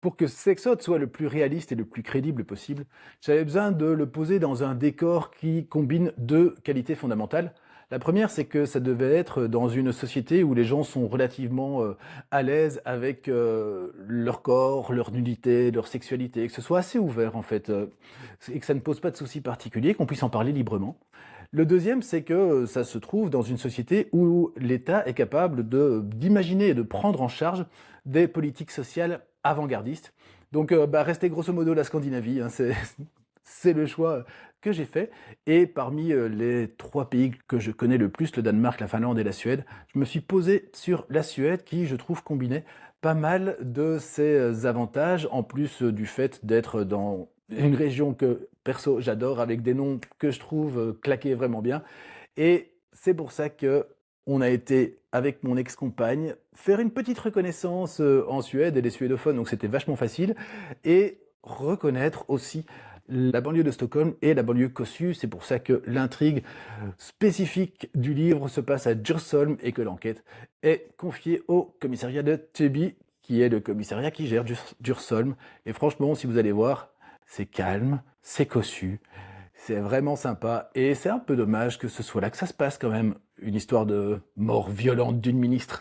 Pour que cet exode soit le plus réaliste et le plus crédible possible, j'avais besoin de le poser dans un décor qui combine deux qualités fondamentales. La première, c'est que ça devait être dans une société où les gens sont relativement à l'aise avec leur corps, leur nudité, leur sexualité, que ce soit assez ouvert en fait, et que ça ne pose pas de soucis particuliers, qu'on puisse en parler librement. Le deuxième, c'est que ça se trouve dans une société où l'État est capable d'imaginer et de prendre en charge des politiques sociales avant-gardistes. Donc, rester grosso modo la Scandinavie, hein, c'est le choix que j'ai fait. Et parmi les trois pays que je connais le plus, le Danemark, la Finlande et la Suède, je me suis posé sur la Suède qui, je trouve, combinait pas mal de ses avantages, en plus du fait d'être dans une région que, perso, j'adore, avec des noms que je trouve claqués vraiment bien. Et c'est pour ça que on a été, avec mon ex-compagne, faire une petite reconnaissance en Suède et les suédophones, donc c'était vachement facile. Et reconnaître aussi la banlieue de Stockholm et la banlieue Kossu. C'est pour ça que l'intrigue spécifique du livre se passe à Djursholm et que l'enquête est confiée au commissariat de Täby, qui est le commissariat qui gère Djursholm. Et franchement, si vous allez voir, c'est calme, c'est Kossu, c'est vraiment sympa. Et c'est un peu dommage que ce soit là que ça se passe quand même, une histoire de mort violente d'une ministre.